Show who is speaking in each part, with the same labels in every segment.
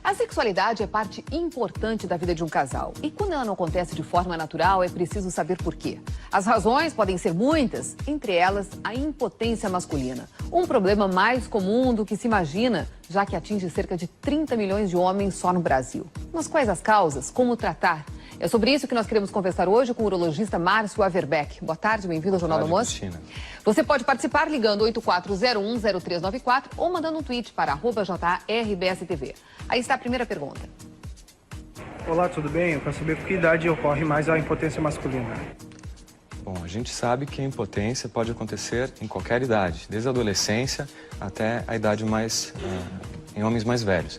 Speaker 1: A sexualidade é parte importante da vida de um casal. E quando ela não acontece de forma natural, é preciso saber por quê. As razões podem ser muitas, entre elas a impotência masculina. Um problema mais comum do que se imagina, já que atinge cerca de 30 milhões de homens só no Brasil. Mas quais as causas? Como tratar? É sobre isso que nós queremos conversar hoje com o urologista Márcio Averbeck. Boa tarde, bem-vindo ao Jornal do Almoço.
Speaker 2: Cristina.
Speaker 1: Você pode participar ligando 8401-0394 ou mandando um tweet para @JRBSTV. Aí está a primeira pergunta.
Speaker 3: Olá, tudo bem? Eu quero saber por que idade ocorre mais a impotência masculina.
Speaker 2: Bom, a gente sabe que a impotência pode acontecer em qualquer idade, desde a adolescência até a idade mais, em homens mais velhos.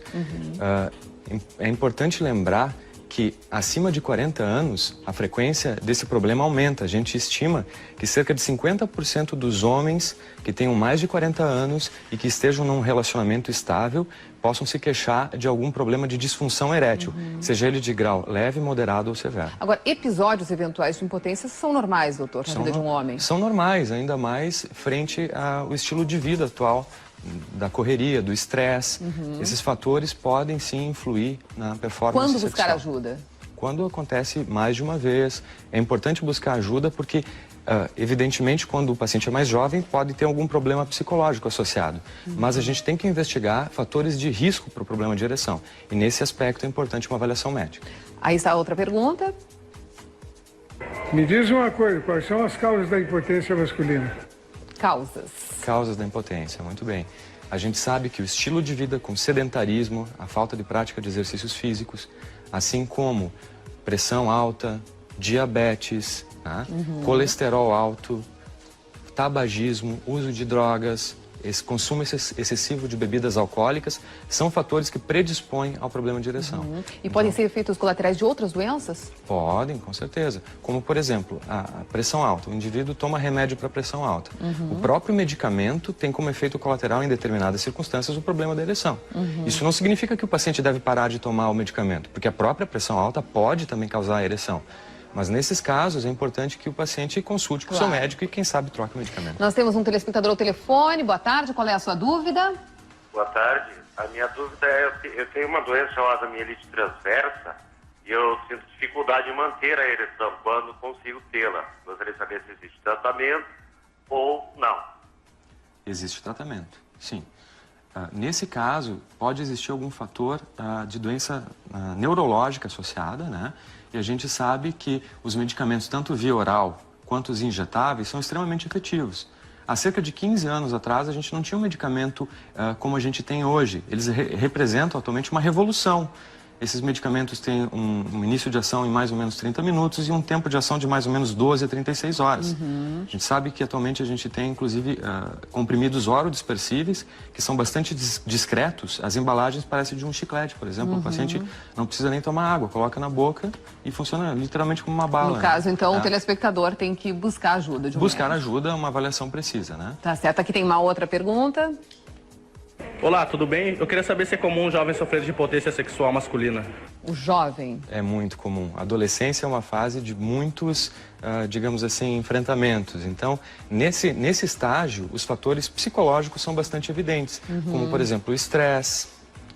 Speaker 2: É importante lembrar que acima de 40 anos, a frequência desse problema aumenta. A gente estima que cerca de 50% dos homens que tenham mais de 40 anos e que estejam num relacionamento estável possam se queixar de algum problema de disfunção erétil, seja ele de grau leve, moderado ou severo.
Speaker 1: Agora, episódios eventuais de impotência são normais, doutor, na vida de um homem?
Speaker 2: São normais, ainda mais frente ao estilo de vida atual, da correria, do estresse. Esses fatores podem sim influir na performance
Speaker 1: Quando
Speaker 2: sexual.
Speaker 1: buscar ajuda?
Speaker 2: Quando acontece mais de uma vez. É importante buscar ajuda porque, evidentemente, quando o paciente é mais jovem, pode ter algum problema psicológico associado. Mas a gente tem que investigar fatores de risco para o problema de ereção. E nesse aspecto é importante uma avaliação médica.
Speaker 1: Aí está a outra pergunta.
Speaker 4: Me diz uma coisa, quais são as causas da impotência masculina?
Speaker 2: Causas da impotência, muito bem. A gente sabe que o estilo de vida com sedentarismo, a falta de prática de exercícios físicos, assim como pressão alta, diabetes, né? Colesterol alto, tabagismo, uso de drogas, esse consumo excessivo de bebidas alcoólicas, são fatores que predispõem ao problema de ereção.
Speaker 1: E podem ser efeitos colaterais de outras doenças?
Speaker 2: Podem, com certeza. Como, por exemplo, a pressão alta. O indivíduo toma remédio para pressão alta. O próprio medicamento tem como efeito colateral, em determinadas circunstâncias, o problema da ereção. Isso não significa que o paciente deve parar de tomar o medicamento, porque a própria pressão alta pode também causar a ereção. Mas nesses casos é importante que o paciente consulte com o seu médico e, quem sabe, troque o medicamento.
Speaker 1: Nós temos um telespectador ao telefone. Boa tarde, qual é a sua dúvida?
Speaker 5: Boa tarde. A minha dúvida é, eu tenho uma doença chamada mielite transversa e eu sinto dificuldade em manter a ereção quando consigo tê-la. Gostaria de saber se existe tratamento ou não.
Speaker 2: Existe tratamento, sim. Nesse caso, pode existir algum fator de doença neurológica associada, né? E a gente sabe que os medicamentos, tanto via oral quanto os injetáveis, são extremamente efetivos. Há cerca de 15 anos atrás, a gente não tinha um medicamento como a gente tem hoje. Eles representam atualmente uma revolução. Esses medicamentos têm um início de ação em mais ou menos 30 minutos e um tempo de ação de mais ou menos 12 a 36 horas. A gente sabe que atualmente a gente tem, inclusive, comprimidos orodispersíveis, que são bastante discretos. As embalagens parecem de um chiclete, por exemplo. O paciente não precisa nem tomar água, coloca na boca e funciona literalmente como uma bala.
Speaker 1: No caso, então, o telespectador tem que buscar ajuda de um
Speaker 2: Buscar
Speaker 1: médico.
Speaker 2: ajuda, uma avaliação precisa, né?
Speaker 1: Tá certo. Aqui tem uma outra pergunta.
Speaker 6: Olá, tudo bem? Eu queria saber se é comum um jovem sofrer de impotência sexual masculina.
Speaker 1: O jovem.
Speaker 2: É muito comum. A adolescência é uma fase de muitos, digamos assim, enfrentamentos. Então, nesse estágio, os fatores psicológicos são bastante evidentes. Como, por exemplo, o estresse,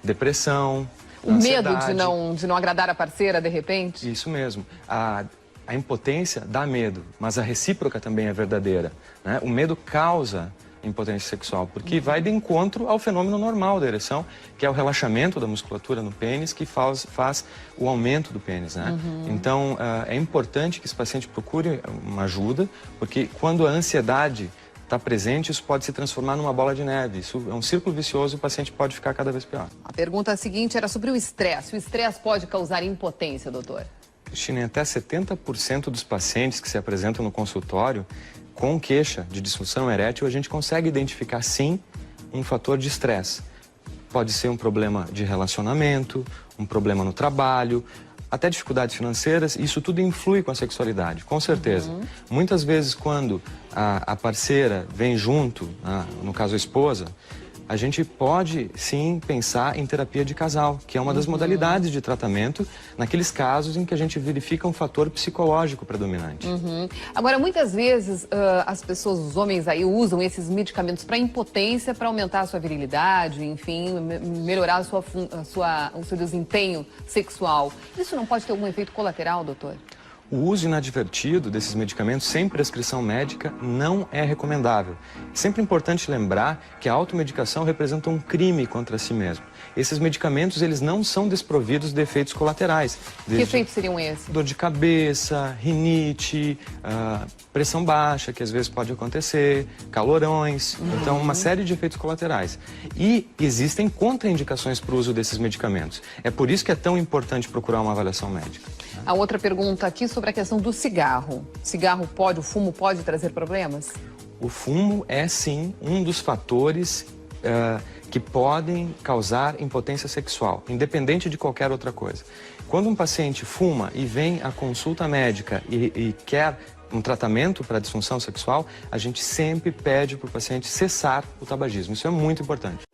Speaker 2: depressão,
Speaker 1: O medo
Speaker 2: ansiedade.
Speaker 1: de não agradar a parceira, de repente?
Speaker 2: Isso mesmo. A impotência dá medo, mas a recíproca também é verdadeira, né? O medo causa impotência sexual, porque vai de encontro ao fenômeno normal da ereção, que é o relaxamento da musculatura no pênis, que faz o aumento do pênis, né? Então, é importante que esse paciente procure uma ajuda, porque quando a ansiedade está presente, isso pode se transformar numa bola de neve. Isso é um círculo vicioso e o paciente pode ficar cada vez pior.
Speaker 1: A pergunta seguinte era sobre o estresse. O estresse pode causar impotência, doutor?
Speaker 2: Cristina, até 70% dos pacientes que se apresentam no consultório com queixa de disfunção erétil, a gente consegue identificar, sim, um fator de estresse. Pode ser um problema de relacionamento, um problema no trabalho, até dificuldades financeiras, isso tudo influi com a sexualidade, com certeza. Muitas vezes, quando a parceira vem junto, no caso a esposa, a gente pode sim pensar em terapia de casal, que é uma das modalidades de tratamento naqueles casos em que a gente verifica um fator psicológico predominante.
Speaker 1: Agora, muitas vezes as pessoas, os homens aí, usam esses medicamentos para impotência, para aumentar a sua virilidade, enfim, melhorar o seu desempenho sexual. Isso não pode ter algum efeito colateral, doutor?
Speaker 2: O uso inadvertido desses medicamentos sem prescrição médica não é recomendável. É sempre importante lembrar que a automedicação representa um crime contra si mesmo. Esses medicamentos, eles não são desprovidos de efeitos colaterais.
Speaker 1: Que efeitos seriam esses?
Speaker 2: Dor de cabeça, rinite, pressão baixa, que às vezes pode acontecer, calorões, então uma série de efeitos colaterais. E existem contraindicações para o uso desses medicamentos. É por isso que é tão importante procurar uma avaliação médica.
Speaker 1: A outra pergunta aqui sobre a questão do cigarro. O fumo pode trazer problemas?
Speaker 2: O fumo é sim um dos fatores que podem causar impotência sexual, independente de qualquer outra coisa. Quando um paciente fuma e vem à consulta médica e quer um tratamento para disfunção sexual, a gente sempre pede para o paciente cessar o tabagismo. Isso é muito importante.